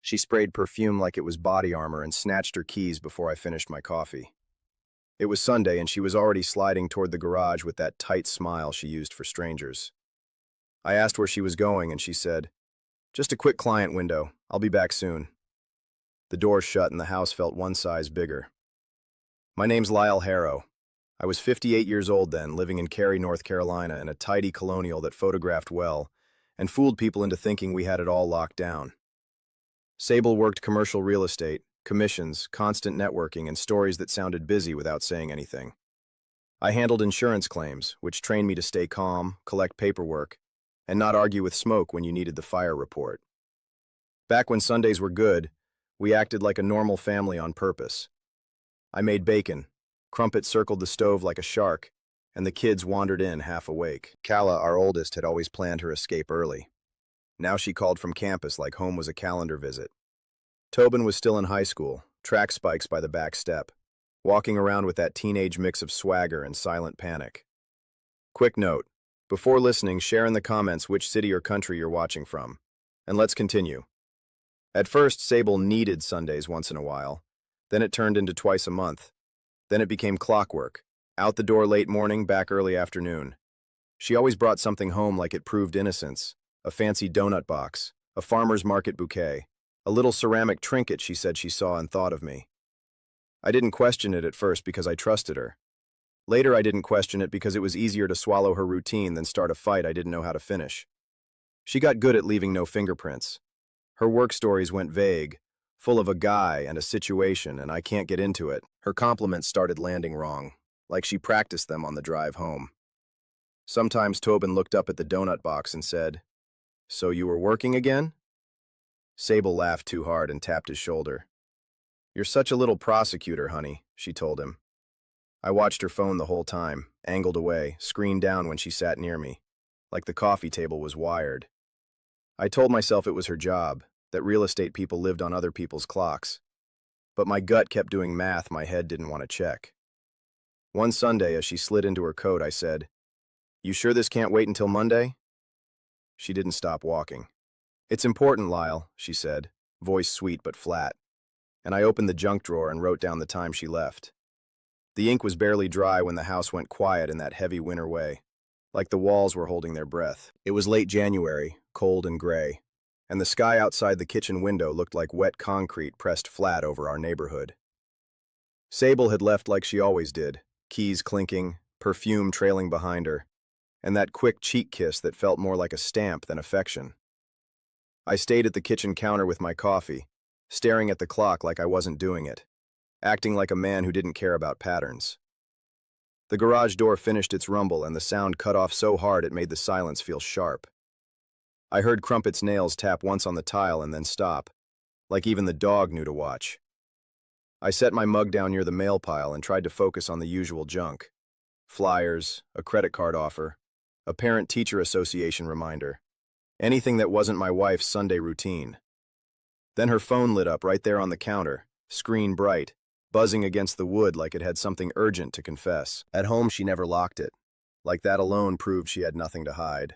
She sprayed perfume like it was body armor and snatched her keys before I finished my coffee. It was Sunday and she was already sliding toward the garage with that tight smile she used for strangers. I asked where she was going and she said, "Just a quick client window. I'll be back soon." The door shut and the house felt one size bigger. My name's Lyle Harrow. I was 58 years old then, living in Cary, North Carolina in a tidy colonial that photographed well and fooled people into thinking we had it all locked down. Sable worked commercial real estate, commissions, constant networking, and stories that sounded busy without saying anything. I handled insurance claims, which trained me to stay calm, collect paperwork, and not argue with smoke when you needed the fire report. Back when Sundays were good, we acted like a normal family on purpose. I made bacon, Crumpet circled the stove like a shark, and the kids wandered in half awake. Kala, our oldest, had always planned her escape early. Now she called from campus like home was a calendar visit. Tobin was still in high school, track spikes by the back step, walking around with that teenage mix of swagger and silent panic. Quick note, before listening, share in the comments which city or country you're watching from. And let's continue. At first, Sable needed Sundays once in a while. Then it turned into twice a month. Then it became clockwork. Out the door late morning, back early afternoon. She always brought something home like it proved innocence. A fancy donut box, a farmer's market bouquet, a little ceramic trinket she said she saw and thought of me. I didn't question it at first because I trusted her. Later I didn't question it because it was easier to swallow her routine than start a fight I didn't know how to finish. She got good at leaving no fingerprints. Her work stories went vague, full of a guy and a situation, and I can't get into it. Her compliments started landing wrong, like she practiced them on the drive home. Sometimes Tobin looked up at the donut box and said, "So you were working again?" Sable laughed too hard and tapped his shoulder. "You're such a little prosecutor, honey," she told him. I watched her phone the whole time, angled away, screen down when she sat near me, like the coffee table was wired. I told myself it was her job, that real estate people lived on other people's clocks. But my gut kept doing math my head didn't want to check. One Sunday, as she slid into her coat, I said, "You sure this can't wait until Monday?" She didn't stop walking. "It's important, Lyle," she said, voice sweet but flat. And I opened the junk drawer and wrote down the time she left. The ink was barely dry when the house went quiet in that heavy winter way, like the walls were holding their breath. It was late January, cold and gray, and the sky outside the kitchen window looked like wet concrete pressed flat over our neighborhood. Sable had left like she always did, keys clinking, perfume trailing behind her, and that quick cheek kiss that felt more like a stamp than affection. I stayed at the kitchen counter with my coffee, staring at the clock like I wasn't doing it, acting like a man who didn't care about patterns. The garage door finished its rumble and the sound cut off so hard it made the silence feel sharp. I heard Crumpet's nails tap once on the tile and then stop, like even the dog knew to watch. I set my mug down near the mail pile and tried to focus on the usual junk. Flyers, a credit card offer, a parent-teacher association reminder. Anything that wasn't my wife's Sunday routine. Then her phone lit up right there on the counter, screen bright, buzzing against the wood like it had something urgent to confess. At home she never locked it. Like that alone proved she had nothing to hide.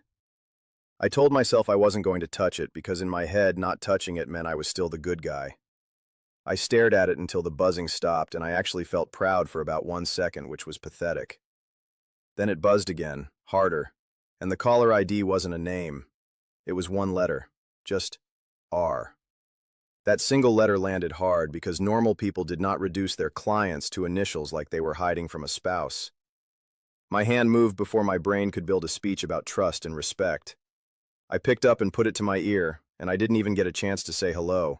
I told myself I wasn't going to touch it because in my head not touching it meant I was still the good guy. I stared at it until the buzzing stopped and I actually felt proud for about 1 second, which was pathetic. Then it buzzed again, harder, and the caller ID wasn't a name. It was one letter, just R. That single letter landed hard because normal people did not reduce their clients to initials like they were hiding from a spouse. My hand moved before my brain could build a speech about trust and respect. I picked up and put it to my ear, and I didn't even get a chance to say hello.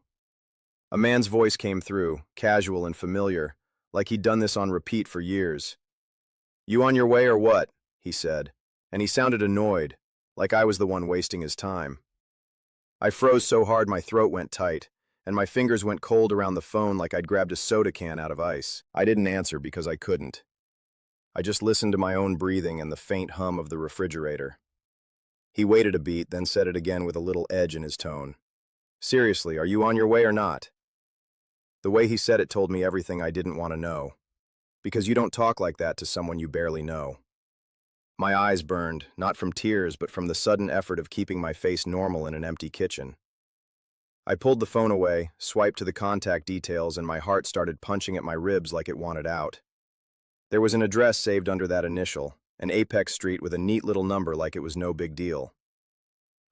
A man's voice came through, casual and familiar, like he'd done this on repeat for years. "You on your way or what?" he said, and he sounded annoyed, like I was the one wasting his time. I froze so hard my throat went tight, and my fingers went cold around the phone like I'd grabbed a soda can out of ice. I didn't answer because I couldn't. I just listened to my own breathing and the faint hum of the refrigerator. He waited a beat, then said it again with a little edge in his tone. "Seriously, are you on your way or not?" The way he said it told me everything I didn't want to know. Because you don't talk like that to someone you barely know. My eyes burned, not from tears, but from the sudden effort of keeping my face normal in an empty kitchen. I pulled the phone away, swiped to the contact details, and my heart started punching at my ribs like it wanted out. There was an address saved under that initial, an Apex Street with a neat little number like it was no big deal.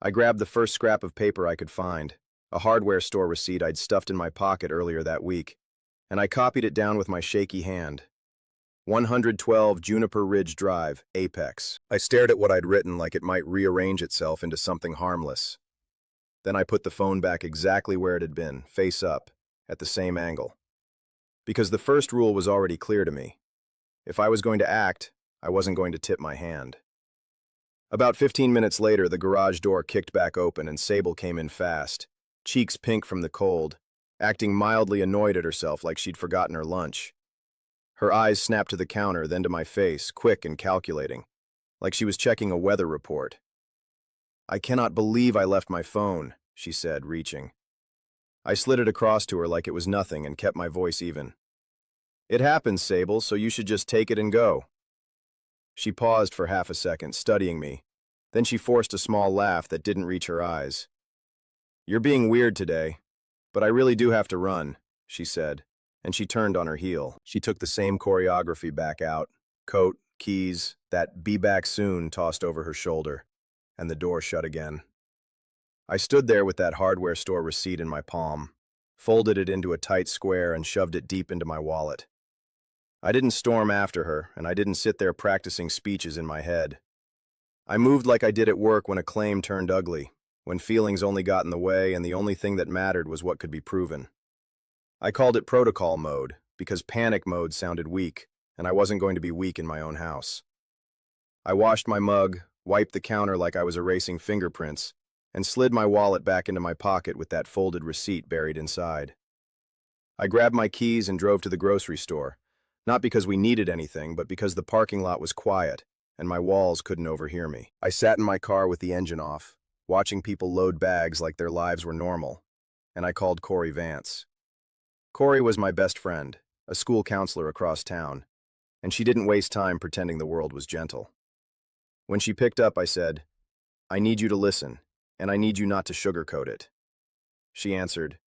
I grabbed the first scrap of paper I could find, a hardware store receipt I'd stuffed in my pocket earlier that week, and I copied it down with my shaky hand. 112 Juniper Ridge Drive, Apex. I stared at what I'd written like it might rearrange itself into something harmless. Then I put the phone back exactly where it had been, face up, at the same angle. Because the first rule was already clear to me. If I was going to act, I wasn't going to tip my hand. About 15 minutes later, the garage door kicked back open and Sable came in fast, cheeks pink from the cold, acting mildly annoyed at herself like she'd forgotten her lunch. Her eyes snapped to the counter, then to my face, quick and calculating, like she was checking a weather report. "I cannot believe I left my phone," she said, reaching. I slid it across to her like it was nothing and kept my voice even. "It happens, Sable, so you should just take it and go." She paused for half a second, studying me. Then she forced a small laugh that didn't reach her eyes. "You're being weird today, but I really do have to run," she said, and she turned on her heel. She took the same choreography back out, coat, keys, that "be back soon" tossed over her shoulder, and the door shut again. I stood there with that hardware store receipt in my palm, folded it into a tight square and shoved it deep into my wallet. I didn't storm after her, and I didn't sit there practicing speeches in my head. I moved like I did at work when a claim turned ugly, when feelings only got in the way and the only thing that mattered was what could be proven. I called it protocol mode, because panic mode sounded weak, and I wasn't going to be weak in my own house. I washed my mug, wiped the counter like I was erasing fingerprints, and slid my wallet back into my pocket with that folded receipt buried inside. I grabbed my keys and drove to the grocery store, not because we needed anything, but because the parking lot was quiet, and my walls couldn't overhear me. I sat in my car with the engine off, watching people load bags like their lives were normal, and I called Corey Vance. Corey was my best friend, a school counselor across town, and she didn't waste time pretending the world was gentle. When she picked up, I said, "I need you to listen, and I need you not to sugarcoat it." She answered,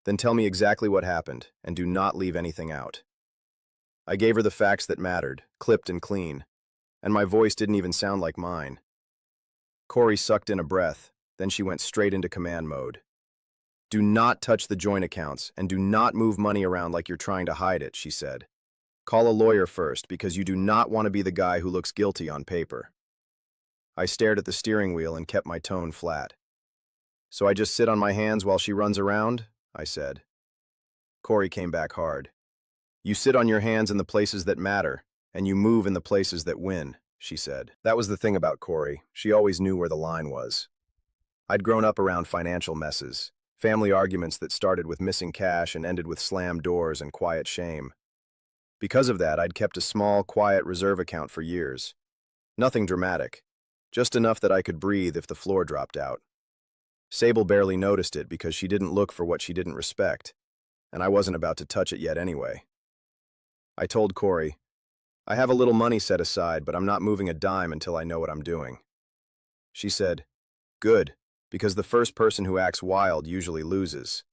"Then tell me exactly what happened, and do not leave anything out." I gave her the facts that mattered, clipped and clean, and my voice didn't even sound like mine. Corey sucked in a breath, then she went straight into command mode. "Do not touch the joint accounts, and do not move money around like you're trying to hide it," she said. "Call a lawyer first, because you do not want to be the guy who looks guilty on paper." I stared at the steering wheel and kept my tone flat. "So I just sit on my hands while she runs around?" I said. Corey came back hard. "You sit on your hands in the places that matter, and you move in the places that win," she said. That was the thing about Corey. She always knew where the line was. I'd grown up around financial messes, family arguments that started with missing cash and ended with slammed doors and quiet shame. Because of that, I'd kept a small, quiet reserve account for years. Nothing dramatic, just enough that I could breathe if the floor dropped out. Sable barely noticed it because she didn't look for what she didn't respect, and I wasn't about to touch it yet anyway. I told Corey, "I have a little money set aside, but I'm not moving a dime until I know what I'm doing." She said, "Good, because the first person who acts wild usually loses."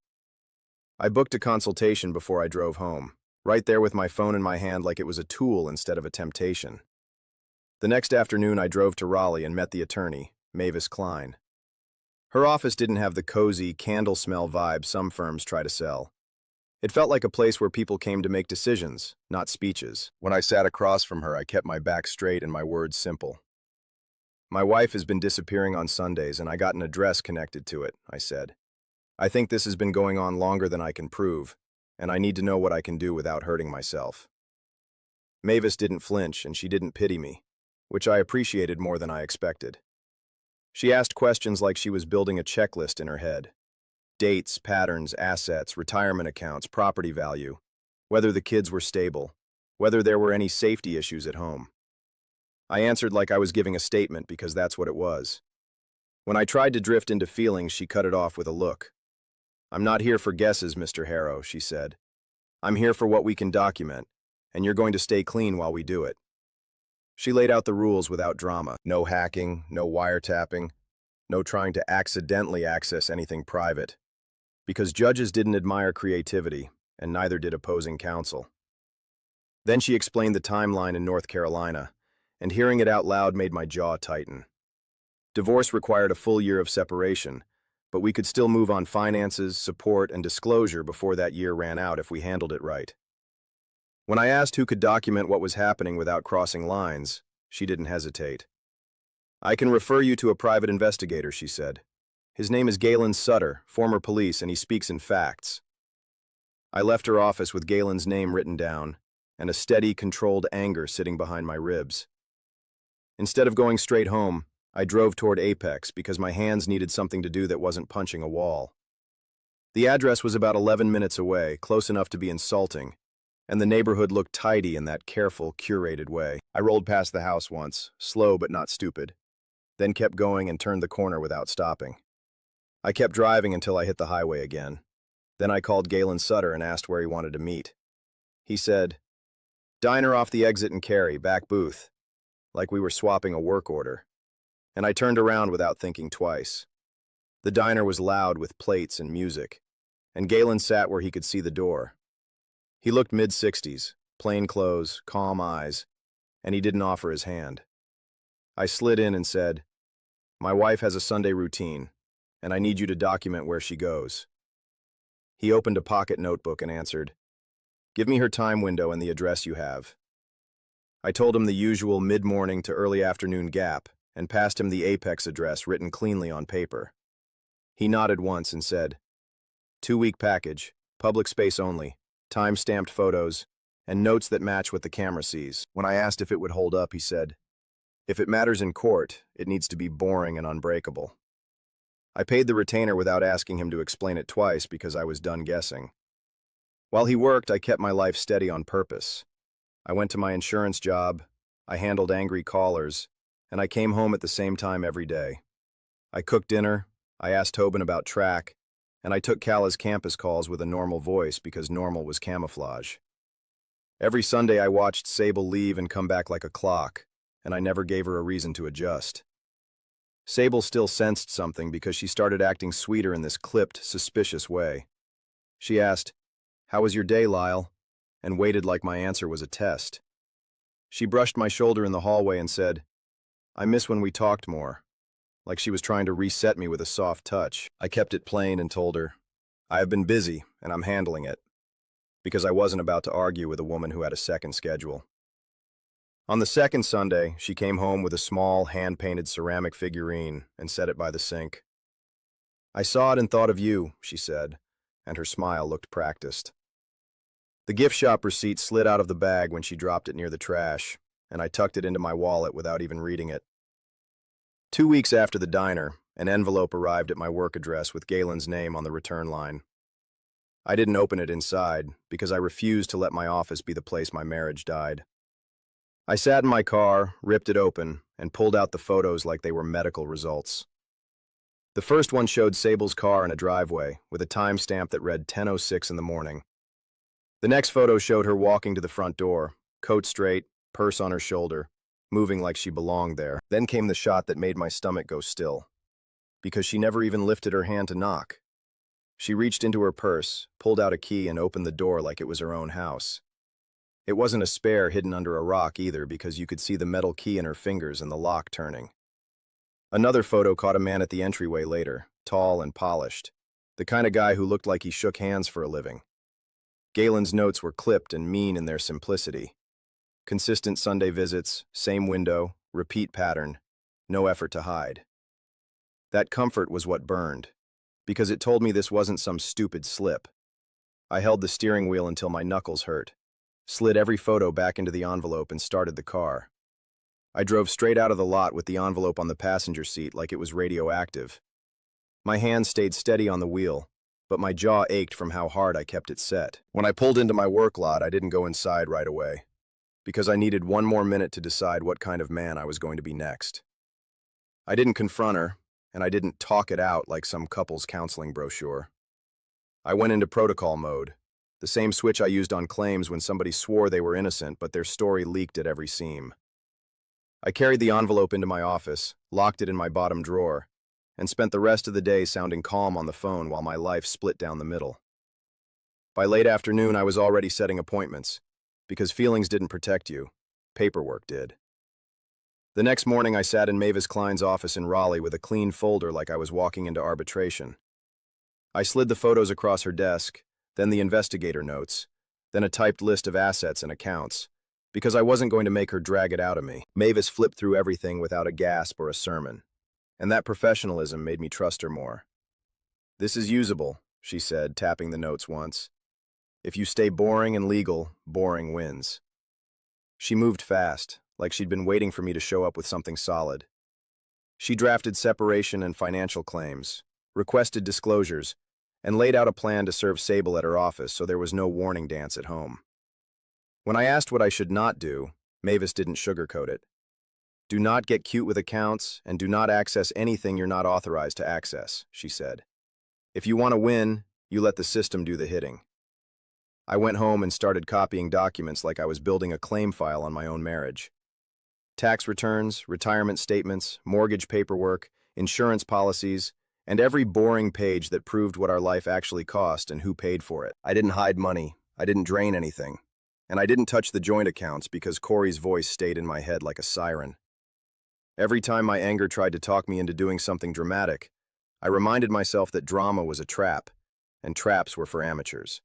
I booked a consultation before I drove home, right there with my phone in my hand like it was a tool instead of a temptation. The next afternoon I drove to Raleigh and met the attorney, Mavis Klein. Her office didn't have the cozy, candle smell vibe some firms try to sell. It felt like a place where people came to make decisions, not speeches. When I sat across from her, I kept my back straight and my words simple. "My wife has been disappearing on Sundays, and I got an address connected to it," I said. "I think this has been going on longer than I can prove, and I need to know what I can do without hurting myself." Mavis didn't flinch, and she didn't pity me, which I appreciated more than I expected. She asked questions like she was building a checklist in her head. Dates, patterns, assets, retirement accounts, property value, whether the kids were stable, whether there were any safety issues at home. I answered like I was giving a statement because that's what it was. When I tried to drift into feelings, she cut it off with a look. "I'm not here for guesses, Mr. Harrow," she said. "I'm here for what we can document, and you're going to stay clean while we do it." She laid out the rules without drama. No hacking, no wiretapping, no trying to accidentally access anything private. because judges didn't admire creativity, and neither did opposing counsel. Then she explained the timeline in North Carolina, and hearing it out loud made my jaw tighten. Divorce required a full year of separation, but we could still move on finances, support, and disclosure before that year ran out if we handled it right. When I asked who could document what was happening without crossing lines, she didn't hesitate. "I can refer you to a private investigator," she said. "His name is Galen Sutter, former police, and he speaks in facts." I left her office with Galen's name written down, and a steady, controlled anger sitting behind my ribs. Instead of going straight home, I drove toward Apex because my hands needed something to do that wasn't punching a wall. The address was about 11 minutes away, close enough to be insulting, and the neighborhood looked tidy in that careful, curated way. I rolled past the house once, slow but not stupid, then kept going and turned the corner without stopping. I kept driving until I hit the highway again. Then I called Galen Sutter and asked where he wanted to meet. He said, "Diner off the exit in Cary, back booth," like we were swapping a work order. And I turned around without thinking twice. The diner was loud with plates and music, and Galen sat where he could see the door. He looked mid-60s, plain clothes, calm eyes, and he didn't offer his hand. I slid in and said, "My wife has a Sunday routine, and I need you to document where she goes." He opened a pocket notebook and answered, "Give me her time window and the address you have." I told him the usual mid-morning to early afternoon gap and passed him the Apex address written cleanly on paper. He nodded once and said, "2-week package, public space only, time-stamped photos, and notes that match what the camera sees." When I asked if it would hold up, he said, "If it matters in court, it needs to be boring and unbreakable." I paid the retainer without asking him to explain it twice because I was done guessing. While he worked, I kept my life steady on purpose. I went to my insurance job, I handled angry callers, and I came home at the same time every day. I cooked dinner, I asked Tobin about track, and I took Cala's campus calls with a normal voice because normal was camouflage. Every Sunday I watched Sable leave and come back like a clock, and I never gave her a reason to adjust. Sable still sensed something because she started acting sweeter in this clipped, suspicious way. She asked, "How was your day, Lyle?" and waited like my answer was a test. She brushed my shoulder in the hallway and said, "I miss when we talked more," like she was trying to reset me with a soft touch. I kept it plain and told her, "I have been busy, and I'm handling it," because I wasn't about to argue with a woman who had a second schedule. On the second Sunday, she came home with a small, hand-painted ceramic figurine and set it by the sink. "I saw it and thought of you," she said, and her smile looked practiced. The gift shop receipt slid out of the bag when she dropped it near the trash, and I tucked it into my wallet without even reading it. 2 weeks after the diner, an envelope arrived at my work address with Galen's name on the return line. I didn't open it inside because I refused to let my office be the place my marriage died. I sat in my car, ripped it open, and pulled out the photos like they were medical results. The first one showed Sable's car in a driveway with a timestamp that read 10:06 in the morning. The next photo showed her walking to the front door, coat straight, purse on her shoulder, moving like she belonged there. Then came the shot that made my stomach go still, because she never even lifted her hand to knock. She reached into her purse, pulled out a key, and opened the door like it was her own house. It wasn't a spare hidden under a rock either, because you could see the metal key in her fingers and the lock turning. Another photo caught a man at the entryway later, tall and polished, the kind of guy who looked like he shook hands for a living. Galen's notes were clipped and mean in their simplicity. Consistent Sunday visits, same window, repeat pattern, no effort to hide. That comfort was what burned, because it told me this wasn't some stupid slip. I held the steering wheel until my knuckles hurt, slid every photo back into the envelope, and started the car. I drove straight out of the lot with the envelope on the passenger seat like it was radioactive. My hand stayed steady on the wheel, but my jaw ached from how hard I kept it set. When I pulled into my work lot, I didn't go inside right away, because I needed one more minute to decide what kind of man I was going to be next. I didn't confront her, and I didn't talk it out like some couples counseling brochure. I went into protocol mode, the same switch I used on claims when somebody swore they were innocent but their story leaked at every seam. I carried the envelope into my office, locked it in my bottom drawer, and spent the rest of the day sounding calm on the phone while my life split down the middle. By late afternoon, I was already setting appointments, because feelings didn't protect you, paperwork did. The next morning, I sat in Mavis Klein's office in Raleigh with a clean folder like I was walking into arbitration. I slid the photos across her desk, then the investigator notes, then a typed list of assets and accounts, because I wasn't going to make her drag it out of me. Mavis flipped through everything without a gasp or a sermon, and that professionalism made me trust her more. "This is usable," she said, tapping the notes once. "If you stay boring and legal, boring wins." She moved fast, like she'd been waiting for me to show up with something solid. She drafted separation and financial claims, requested disclosures, and laid out a plan to serve Sable at her office so there was no warning dance at home. When I asked what I should not do, Mavis didn't sugarcoat it. "Do not get cute with accounts, and do not access anything you're not authorized to access," she said. "If you want to win, you let the system do the hitting." I went home and started copying documents like I was building a claim file on my own marriage. Tax returns, retirement statements, mortgage paperwork, insurance policies, and every boring page that proved what our life actually cost and who paid for it. I didn't hide money, I didn't drain anything, and I didn't touch the joint accounts because Corey's voice stayed in my head like a siren. Every time my anger tried to talk me into doing something dramatic, I reminded myself that drama was a trap, and traps were for amateurs.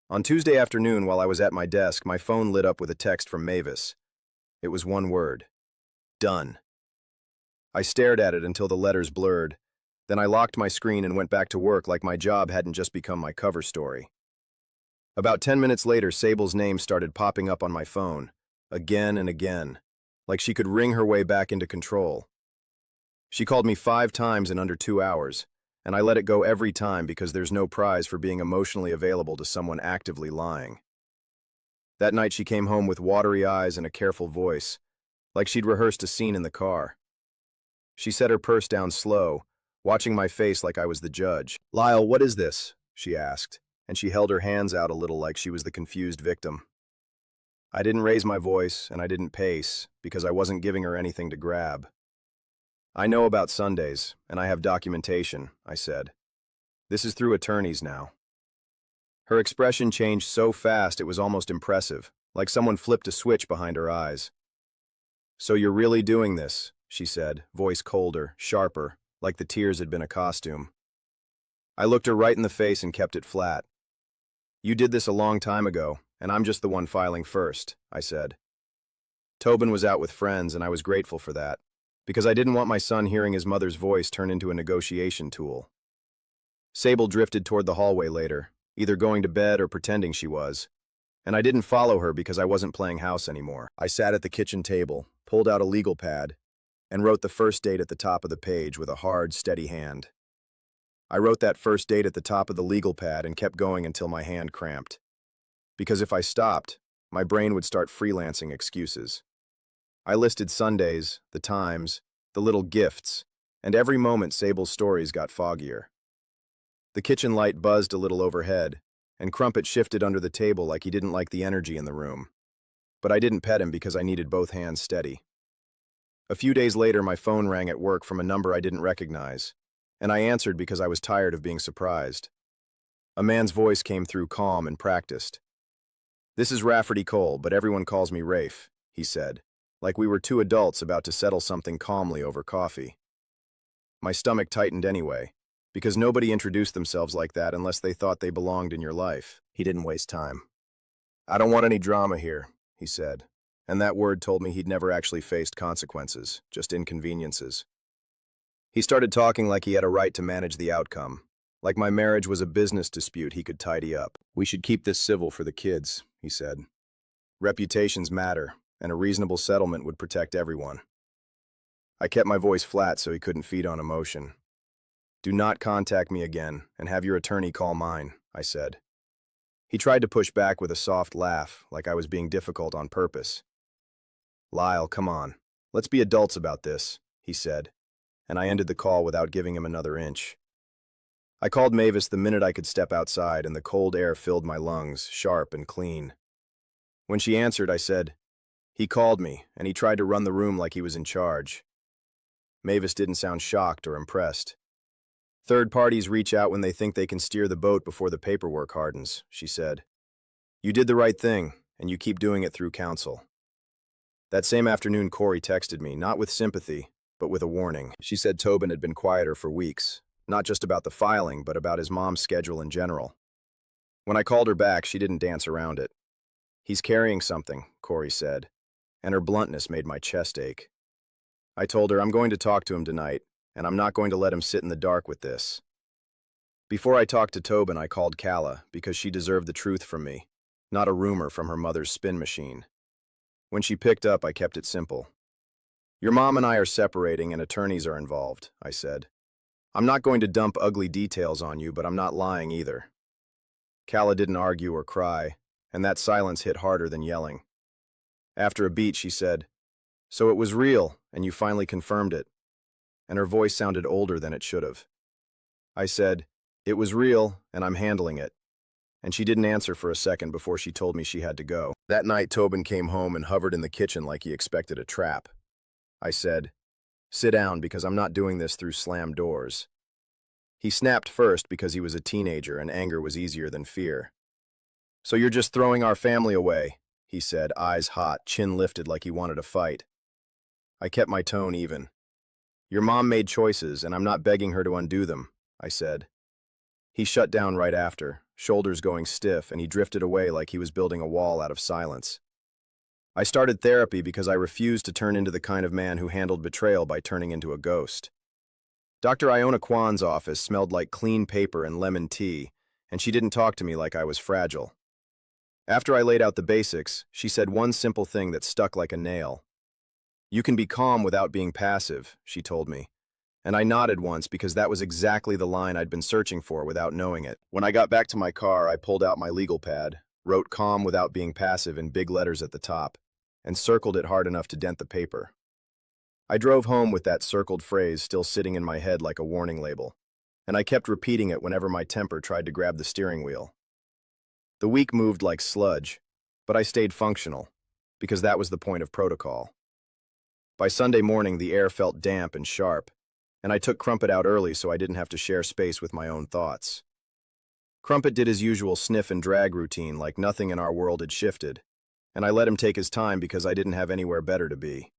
On Tuesday afternoon, while I was at my desk, my phone lit up with a text from Mavis. It was one word: done. I stared at it until the letters blurred. Then I locked my screen and went back to work like my job hadn't just become my cover story. About 10 minutes later, Sable's name started popping up on my phone, again and again, like she could wring her way back into control. She called me 5 times in under 2 hours, and I let it go every time because there's no prize for being emotionally available to someone actively lying. That night she came home with watery eyes and a careful voice, like she'd rehearsed a scene in the car. She set her purse down slow, watching my face like I was the judge. "Lyle, what is this?" she asked, and she held her hands out a little like she was the confused victim. I didn't raise my voice, and I didn't pace, because I wasn't giving her anything to grab. "I know about Sundays, and I have documentation," I said. "This is through attorneys now." Her expression changed so fast it was almost impressive, like someone flipped a switch behind her eyes. "So you're really doing this," she said, voice colder, sharper, like the tears had been a costume. I looked her right in the face and kept it flat. "You did this a long time ago, and I'm just the one filing first," I said. Tobin was out with friends, and I was grateful for that, because I didn't want my son hearing his mother's voice turn into a negotiation tool. Sable drifted toward the hallway later, either going to bed or pretending she was, and I didn't follow her because I wasn't playing house anymore. I sat at the kitchen table, pulled out a legal pad, and wrote the first date at the top of the page with a hard, steady hand. I wrote that first date at the top of the legal pad and kept going until my hand cramped. Because if I stopped, my brain would start freelancing excuses. I listed Sundays, the times, the little gifts, and every moment Sable's stories got foggier. The kitchen light buzzed a little overhead, and Crumpet shifted under the table like he didn't like the energy in the room. But I didn't pet him because I needed both hands steady. A few days later, my phone rang at work from a number I didn't recognize, and I answered because I was tired of being surprised. A man's voice came through calm and practiced. "This is Rafferty Cole, but everyone calls me Rafe," he said, like we were 2 adults about to settle something calmly over coffee. My stomach tightened anyway, because nobody introduced themselves like that unless they thought they belonged in your life. He didn't waste time. "I don't want any drama here," he said, and that word told me he'd never actually faced consequences, just inconveniences. He started talking like he had a right to manage the outcome, like my marriage was a business dispute he could tidy up. "We should keep this civil for the kids," he said. "Reputations matter, and a reasonable settlement would protect everyone." I kept my voice flat so he couldn't feed on emotion. "Do not contact me again, and have your attorney call mine," I said. He tried to push back with a soft laugh, like I was being difficult on purpose. "Lyle, come on. Let's be adults about this," he said, and I ended the call without giving him another inch. I called Mavis the minute I could step outside, and the cold air filled my lungs, sharp and clean. When she answered, I said, "He called me, and he tried to run the room like he was in charge." Mavis didn't sound shocked or impressed. Third parties reach out when they think they can steer the boat before the paperwork hardens, she said. You did the right thing, and you keep doing it through counsel. That same afternoon, Corey texted me, not with sympathy, but with a warning. She said Tobin had been quieter for weeks, not just about the filing, but about his mom's schedule in general. When I called her back, she didn't dance around it. He's carrying something, Corey said, and her bluntness made my chest ache. I told her I'm going to talk to him tonight, and I'm not going to let him sit in the dark with this. Before I talked to Tobin, I called Calla because she deserved the truth from me, not a rumor from her mother's spin machine. When she picked up, I kept it simple. Your mom and I are separating and attorneys are involved, I said. I'm not going to dump ugly details on you, but I'm not lying either. Calla didn't argue or cry, and that silence hit harder than yelling. After a beat, she said, So it was real, and you finally confirmed it. And her voice sounded older than it should have. I said, It was real, and I'm handling it. And she didn't answer for a second before she told me she had to go. That night, Tobin came home and hovered in the kitchen like he expected a trap. I said, Sit down, because I'm not doing this through slammed doors. He snapped first because he was a teenager and anger was easier than fear. So you're just throwing our family away, he said, eyes hot, chin lifted like he wanted to fight. I kept my tone even. Your mom made choices, and I'm not begging her to undo them, I said. He shut down right after, shoulders going stiff, and he drifted away like he was building a wall out of silence. I started therapy because I refused to turn into the kind of man who handled betrayal by turning into a ghost. Dr. Iona Kwan's office smelled like clean paper and lemon tea, and she didn't talk to me like I was fragile. After I laid out the basics, she said one simple thing that stuck like a nail. You can be calm without being passive, she told me. And I nodded once because that was exactly the line I'd been searching for without knowing it. When I got back to my car, I pulled out my legal pad, wrote calm without being passive in big letters at the top, and circled it hard enough to dent the paper. I drove home with that circled phrase still sitting in my head like a warning label, and I kept repeating it whenever my temper tried to grab the steering wheel. The week moved like sludge, but I stayed functional, because that was the point of protocol. By Sunday morning, the air felt damp and sharp, and I took Crumpet out early so I didn't have to share space with my own thoughts. Crumpet did his usual sniff and drag routine like nothing in our world had shifted, and I let him take his time because I didn't have anywhere better to be.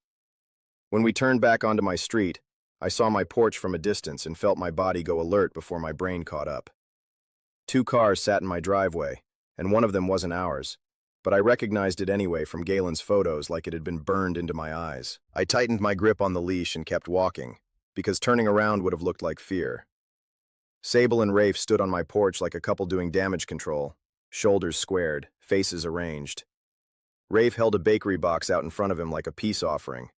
When we turned back onto my street, I saw my porch from a distance and felt my body go alert before my brain caught up. 2 cars sat in my driveway, and one of them wasn't ours, but I recognized it anyway from Galen's photos like it had been burned into my eyes. I tightened my grip on the leash and kept walking, because turning around would have looked like fear. Sable and Rafe stood on my porch like a couple doing damage control, shoulders squared, faces arranged. Rafe held a bakery box out in front of him like a peace offering,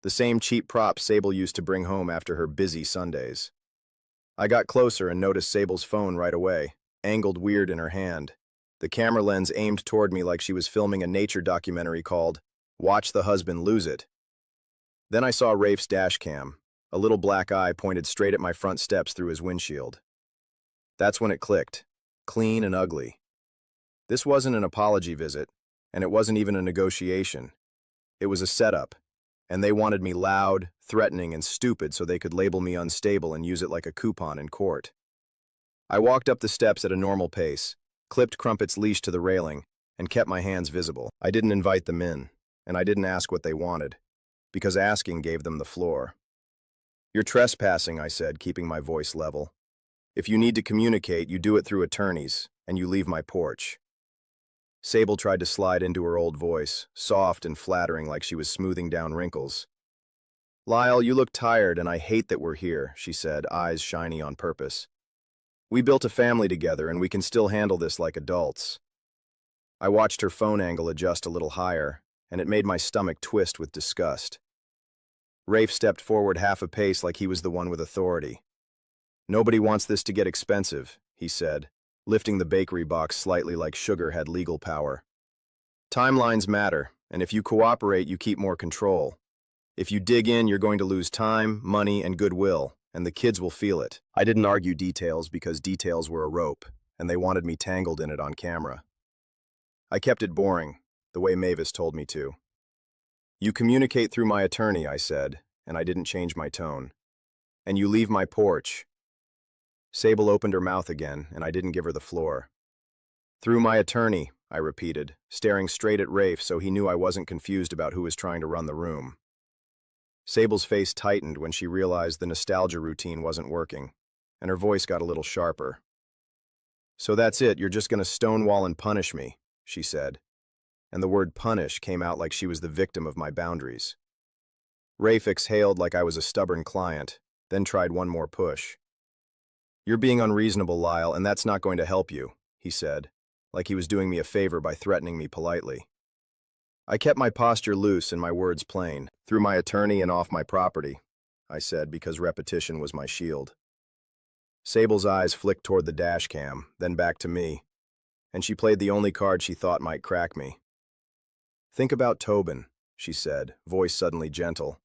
the same cheap prop Sable used to bring home after her busy Sundays. I got closer and noticed Sable's phone right away, angled weird in her hand. The camera lens aimed toward me like she was filming a nature documentary called Watch the Husband Lose It. Then I saw Rafe's dash cam, a little black eye pointed straight at my front steps through his windshield. That's when it clicked, clean and ugly. This wasn't an apology visit, and it wasn't even a negotiation. It was a setup, and they wanted me loud, threatening, and stupid so they could label me unstable and use it like a coupon in court. I walked up the steps at a normal pace, clipped Crumpet's leash to the railing, and kept my hands visible. I didn't invite them in, and I didn't ask what they wanted, because asking gave them the floor. You're trespassing, I said, keeping my voice level. If you need to communicate, you do it through attorneys, and you leave my porch. Sable tried to slide into her old voice, soft and flattering like she was smoothing down wrinkles. Lyle, you look tired, and I hate that we're here, she said, eyes shiny on purpose. We built a family together, and we can still handle this like adults. I watched her phone angle adjust a little higher, and it made my stomach twist with disgust. Rafe stepped forward half a pace like he was the one with authority. Nobody wants this to get expensive, he said, lifting the bakery box slightly like sugar had legal power. Timelines matter, and if you cooperate, you keep more control. If you dig in, you're going to lose time, money, and goodwill, and the kids will feel it. I didn't argue details because details were a rope, and they wanted me tangled in it on camera. I kept it boring, the way Mavis told me to. You communicate through my attorney, I said, and I didn't change my tone. And you leave my porch. Sable opened her mouth again, and I didn't give her the floor. Through my attorney, I repeated, staring straight at Rafe so he knew I wasn't confused about who was trying to run the room. Sable's face tightened when she realized the nostalgia routine wasn't working, and her voice got a little sharper. So that's it, you're just gonna stonewall and punish me, she said, and the word punish came out like she was the victim of my boundaries. Rafe exhaled like I was a stubborn client, then tried one more push. You're being unreasonable, Lyle, and that's not going to help you, he said, like he was doing me a favor by threatening me politely. I kept my posture loose and my words plain. Through my attorney and off my property, I said, because repetition was my shield. Sable's eyes flicked toward the dash cam, then back to me, and she played the only card she thought might crack me. Think about Tobin, she said, voice suddenly gentle,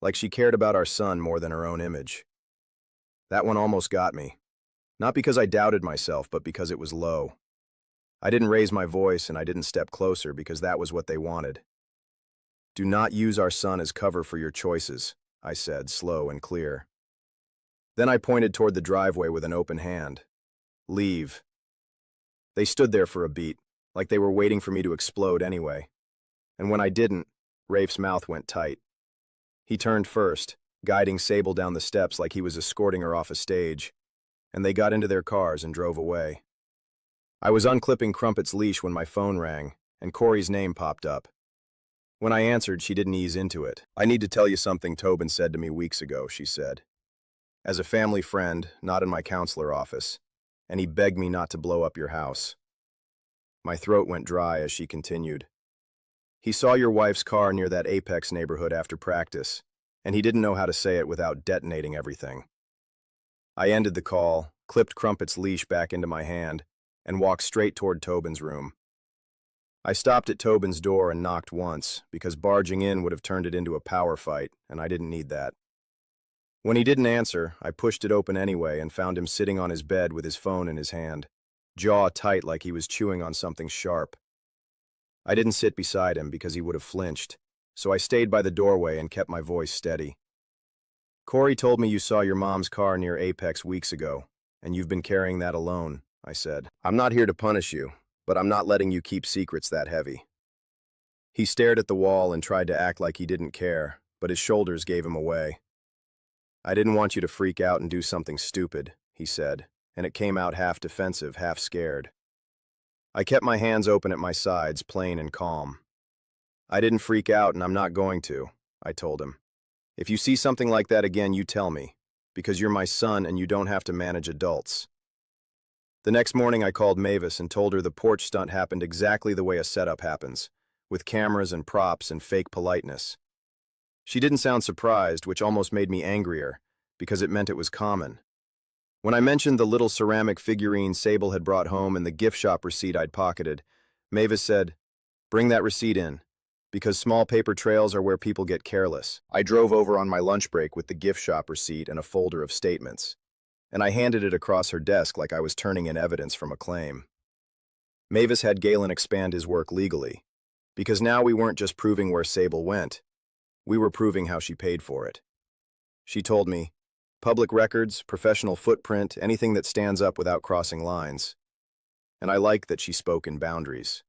like she cared about our son more than her own image. That one almost got me. Not because I doubted myself, but because it was low. I didn't raise my voice and I didn't step closer because that was what they wanted. Do not use our son as cover for your choices, I said, slow and clear. Then I pointed toward the driveway with an open hand. Leave. They stood there for a beat, like they were waiting for me to explode anyway. And when I didn't, Rafe's mouth went tight. He turned first, guiding Sable down the steps like he was escorting her off a stage, and they got into their cars and drove away. I was unclipping Crumpet's leash when my phone rang, and Corey's name popped up. When I answered, she didn't ease into it. I need to tell you something Tobin said to me weeks ago, she said. As a family friend, not in my counselor office, and he begged me not to blow up your house. My throat went dry as she continued. He saw your wife's car near that Apex neighborhood after practice, and he didn't know how to say it without detonating everything. I ended the call, clipped Crumpet's leash back into my hand, and walked straight toward Tobin's room. I stopped at Tobin's door and knocked once, because barging in would have turned it into a power fight, and I didn't need that. When he didn't answer, I pushed it open anyway and found him sitting on his bed with his phone in his hand, jaw tight like he was chewing on something sharp. I didn't sit beside him because he would have flinched, so I stayed by the doorway and kept my voice steady. Corey told me you saw your mom's car near Apex weeks ago, and you've been carrying that alone, I said. I'm not here to punish you, but I'm not letting you keep secrets that heavy. He stared at the wall and tried to act like he didn't care, but his shoulders gave him away. I didn't want you to freak out and do something stupid, he said, and it came out half defensive, half scared. I kept my hands open at my sides, plain and calm. I didn't freak out and I'm not going to, I told him. If you see something like that again, you tell me, because you're my son and you don't have to manage adults. The next morning I called Mavis and told her the porch stunt happened exactly the way a setup happens, with cameras and props and fake politeness. She didn't sound surprised, which almost made me angrier, because it meant it was common. When I mentioned the little ceramic figurine Sable had brought home and the gift shop receipt I'd pocketed, Mavis said, "Bring that receipt in, because small paper trails are where people get careless." I drove over on my lunch break with the gift shop receipt and a folder of statements, and I handed it across her desk like I was turning in evidence from a claim. Mavis had Galen expand his work legally, because now we weren't just proving where Sable went, we were proving how she paid for it. She told me, public records, professional footprint, anything that stands up without crossing lines. And I liked that she spoke in boundaries.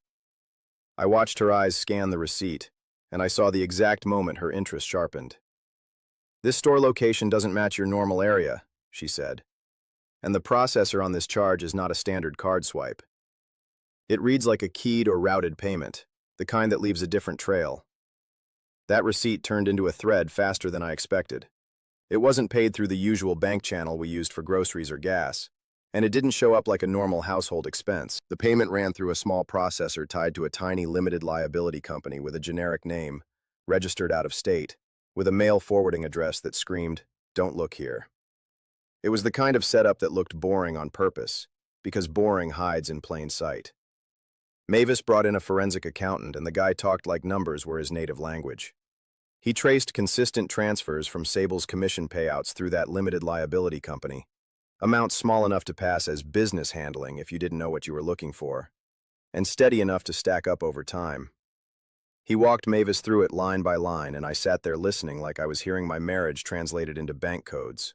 I watched her eyes scan the receipt, and I saw the exact moment her interest sharpened. This store location doesn't match your normal area, she said. And the processor on this charge is not a standard card swipe. It reads like a keyed or routed payment, the kind that leaves a different trail. That receipt turned into a thread faster than I expected. It wasn't paid through the usual bank channel we used for groceries or gas, and it didn't show up like a normal household expense. The payment ran through a small processor tied to a tiny limited liability company with a generic name, registered out of state, with a mail forwarding address that screamed, "Don't look here." It was the kind of setup that looked boring on purpose, because boring hides in plain sight. Mavis brought in a forensic accountant, and the guy talked like numbers were his native language. He traced consistent transfers from Sable's commission payouts through that limited liability company, amounts small enough to pass as business handling if you didn't know what you were looking for, and steady enough to stack up over time. He walked Mavis through it line by line, and I sat there listening like I was hearing my marriage translated into bank codes.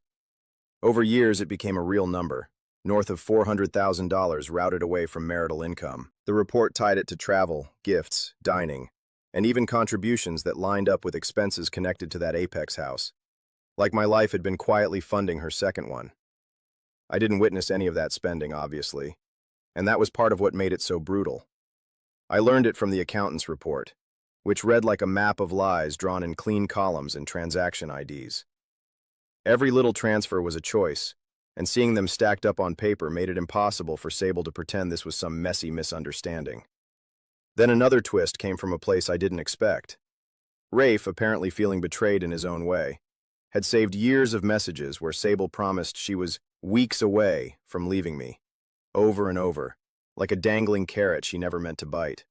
Over years, it became a real number, north of $400,000 routed away from marital income. The report tied it to travel, gifts, dining, and even contributions that lined up with expenses connected to that Apex house. Like my life had been quietly funding her second one. I didn't witness any of that spending, obviously, and that was part of what made it so brutal. I learned it from the accountant's report, which read like a map of lies drawn in clean columns and transaction IDs. Every little transfer was a choice, and seeing them stacked up on paper made it impossible for Sable to pretend this was some messy misunderstanding. Then another twist came from a place I didn't expect. Rafe, apparently feeling betrayed in his own way, had saved years of messages where Sable promised she was weeks away from leaving me, over and over, like a dangling carrot she never meant to bite.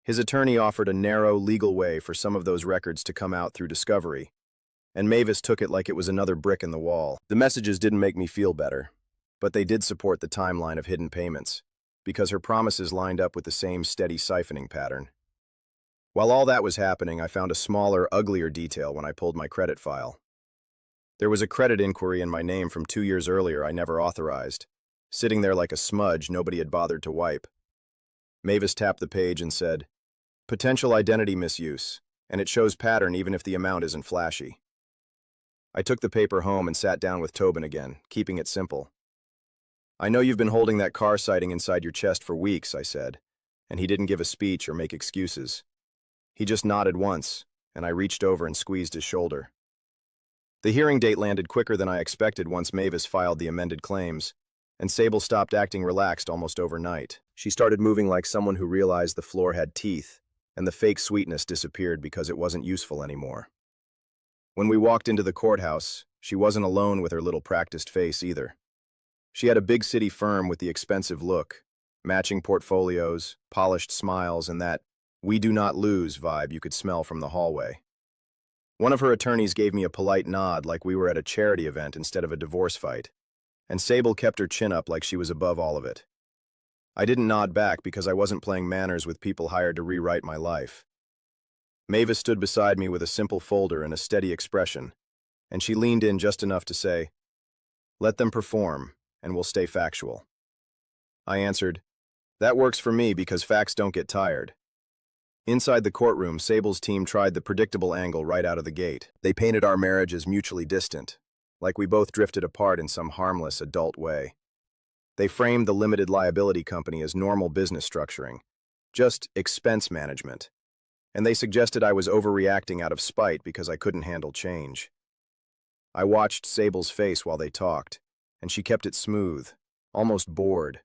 His attorney offered a narrow, legal way for some of those records to come out through discovery, and Mavis took it like it was another brick in the wall. The messages didn't make me feel better, but they did support the timeline of hidden payments, because her promises lined up with the same steady siphoning pattern. While all that was happening, I found a smaller, uglier detail when I pulled my credit file. There was a credit inquiry in my name from 2 years earlier I never authorized, sitting there like a smudge nobody had bothered to wipe. Mavis tapped the page and said, "Potential identity misuse, and it shows pattern even if the amount isn't flashy." I took the paper home and sat down with Tobin again, keeping it simple. "I know you've been holding that car sighting inside your chest for weeks," I said, and he didn't give a speech or make excuses. He just nodded once, and I reached over and squeezed his shoulder. The hearing date landed quicker than I expected once Mavis filed the amended claims, and Sable stopped acting relaxed almost overnight. She started moving like someone who realized the floor had teeth, and the fake sweetness disappeared because it wasn't useful anymore. When we walked into the courthouse, she wasn't alone with her little practiced face either. She had a big city firm with the expensive look, matching portfolios, polished smiles, and that "we do not lose" vibe you could smell from the hallway. One of her attorneys gave me a polite nod like we were at a charity event instead of a divorce fight, and Sable kept her chin up like she was above all of it. I didn't nod back because I wasn't playing manners with people hired to rewrite my life. Mavis stood beside me with a simple folder and a steady expression, and she leaned in just enough to say, "Let them perform, and we'll stay factual." I answered, "That works for me because facts don't get tired." Inside the courtroom, Sable's team tried the predictable angle right out of the gate. They painted our marriage as mutually distant, like we both drifted apart in some harmless adult way. They framed the limited liability company as normal business structuring, just expense management, and they suggested I was overreacting out of spite because I couldn't handle change. I watched Sable's face while they talked, and she kept it smooth, almost bored,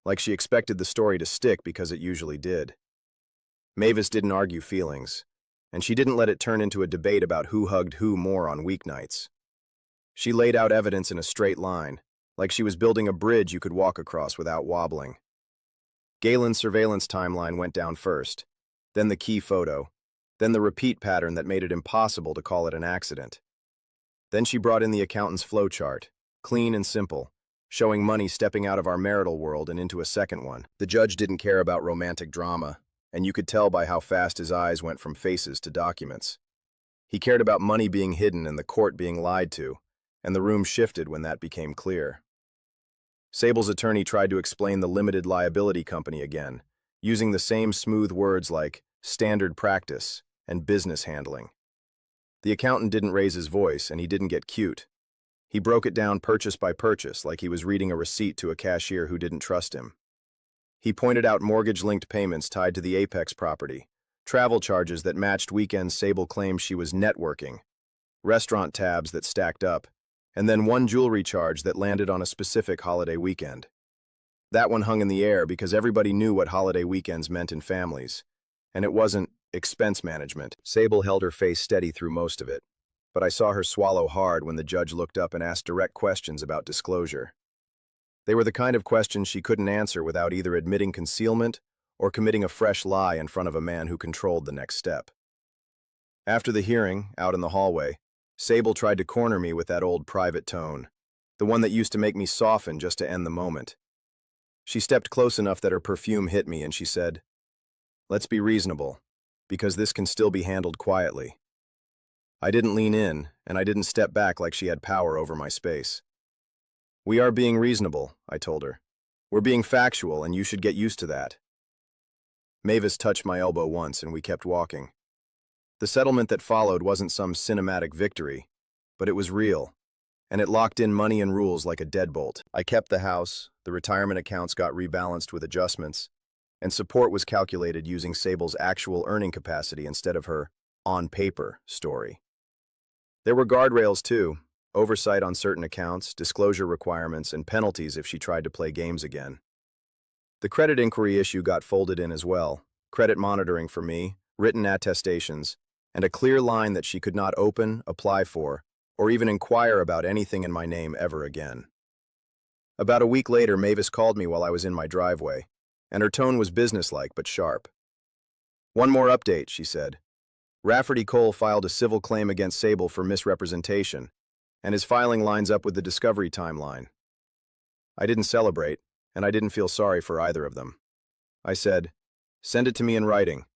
like she expected the story to stick because it usually did. Mavis didn't argue feelings, and she didn't let it turn into a debate about who hugged who more on weeknights. She laid out evidence in a straight line, like she was building a bridge you could walk across without wobbling. Galen's surveillance timeline went down first, then the key photo, then the repeat pattern that made it impossible to call it an accident. Then she brought in the accountant's flowchart, clean and simple, showing money stepping out of our marital world and into a second one. The judge didn't care about romantic drama, and you could tell by how fast his eyes went from faces to documents. He cared about money being hidden and the court being lied to, and the room shifted when that became clear. Sable's attorney tried to explain the limited liability company again, using the same smooth words like standard practice and business handling. The accountant didn't raise his voice, and he didn't get cute. He broke it down purchase by purchase like he was reading a receipt to a cashier who didn't trust him. He pointed out mortgage-linked payments tied to the Apex property, travel charges that matched weekends Sable claimed she was networking, restaurant tabs that stacked up, and then one jewelry charge that landed on a specific holiday weekend. That one hung in the air because everybody knew what holiday weekends meant in families, and it wasn't expense management. Sable held her face steady through most of it, but I saw her swallow hard when the judge looked up and asked direct questions about disclosure. They were the kind of questions she couldn't answer without either admitting concealment or committing a fresh lie in front of a man who controlled the next step. After the hearing, out in the hallway, Sable tried to corner me with that old private tone, the one that used to make me soften just to end the moment. She stepped close enough that her perfume hit me and she said, "Let's be reasonable. because this can still be handled quietly. I didn't lean in, and I didn't step back like she had power over my space. We are being reasonable, I told her. We're being factual, and you should get used to that. Mavis touched my elbow once, and we kept walking. The settlement that followed wasn't some cinematic victory, but it was real, and it locked in money and rules like a deadbolt. I kept the house, the retirement accounts got rebalanced with adjustments, and support was calculated using Sable's actual earning capacity instead of her on-paper story. There were guardrails too, oversight on certain accounts, disclosure requirements, and penalties if she tried to play games again. The credit inquiry issue got folded in as well, credit monitoring for me, written attestations, and a clear line that she could not open, apply for, or even inquire about anything in my name ever again. About a week later, Mavis called me while I was in my driveway, and her tone was businesslike but sharp. "One more update," she said. "Rafferty Cole filed a civil claim against Sable for misrepresentation, and his filing lines up with the discovery timeline." I didn't celebrate, and I didn't feel sorry for either of them. I said, "Send it to me in writing."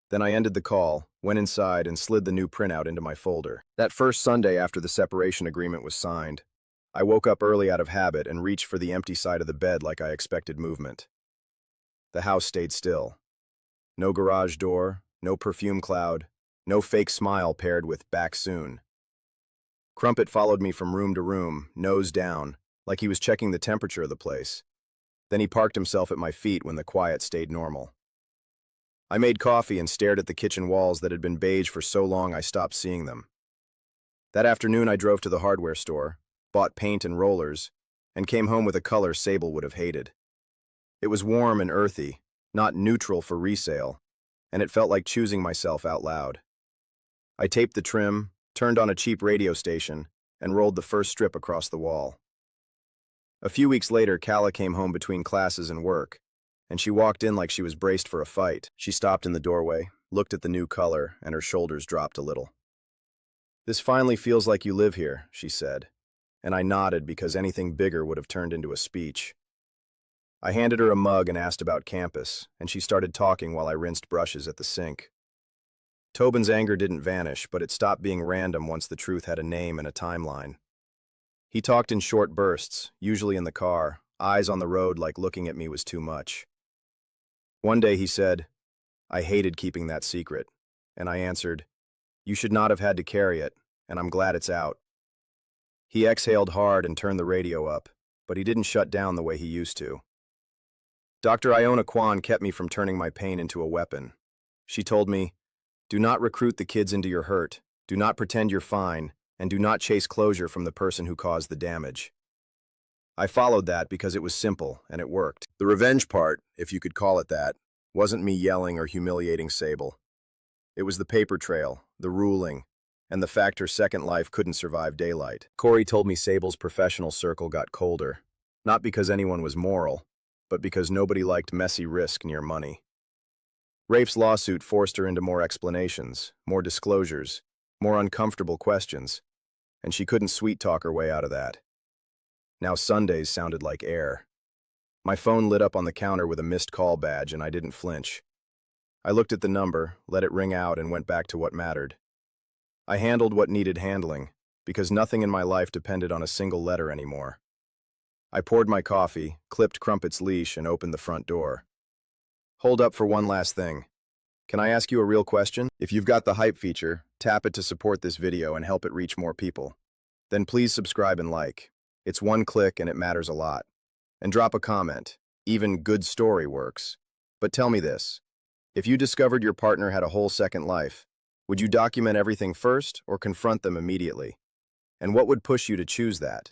Then I ended the call, went inside, and slid the new printout into my folder. That first Sunday after the separation agreement was signed, I woke up early out of habit and reached for the empty side of the bed like I expected movement. The house stayed still. No garage door, no perfume cloud, no fake smile paired with "back soon." Crumpet followed me from room to room, nose down, like he was checking the temperature of the place. Then he parked himself at my feet when the quiet stayed normal. I made coffee and stared at the kitchen walls that had been beige for so long I stopped seeing them. That afternoon I drove to the hardware store, bought paint and rollers, and came home with a color Sable would have hated. It was warm and earthy, not neutral for resale, and it felt like choosing myself out loud. I taped the trim, turned on a cheap radio station, and rolled the first strip across the wall. A few weeks later, Calla came home between classes and work, and she walked in like she was braced for a fight. She stopped in the doorway, looked at the new color, and her shoulders dropped a little. "This finally feels like you live here," she said, and I nodded because anything bigger would have turned into a speech. I handed her a mug and asked about campus, and she started talking while I rinsed brushes at the sink. Tobin's anger didn't vanish, but it stopped being random once the truth had a name and a timeline. He talked in short bursts, usually in the car, eyes on the road like looking at me was too much. One day he said, "I hated keeping that secret," and I answered, "You should not have had to carry it, and I'm glad it's out." He exhaled hard and turned the radio up, but he didn't shut down the way he used to. Dr. Iona Kwan kept me from turning my pain into a weapon. She told me, "Do not recruit the kids into your hurt, do not pretend you're fine, and do not chase closure from the person who caused the damage." I followed that because it was simple, and it worked. The revenge part, if you could call it that, wasn't me yelling or humiliating Sable. It was the paper trail, the ruling, and the fact her second life couldn't survive daylight. Corey told me Sable's professional circle got colder, not because anyone was moral, but because nobody liked messy risk near money. Rafe's lawsuit forced her into more explanations, more disclosures, more uncomfortable questions, and she couldn't sweet-talk her way out of that. Now Sundays sounded like air. My phone lit up on the counter with a missed call badge, and I didn't flinch. I looked at the number, let it ring out, and went back to what mattered. I handled what needed handling, because nothing in my life depended on a single letter anymore. I poured my coffee, clipped Crumpet's leash, and opened the front door. "Hold up for one last thing. Can I ask you a real question? If you've got the hype feature, tap it to support this video and help it reach more people. Then please subscribe and like. It's one click and it matters a lot. And drop a comment. Even good story works. But tell me this. If you discovered your partner had a whole second life, would you document everything first or confront them immediately? And what would push you to choose that?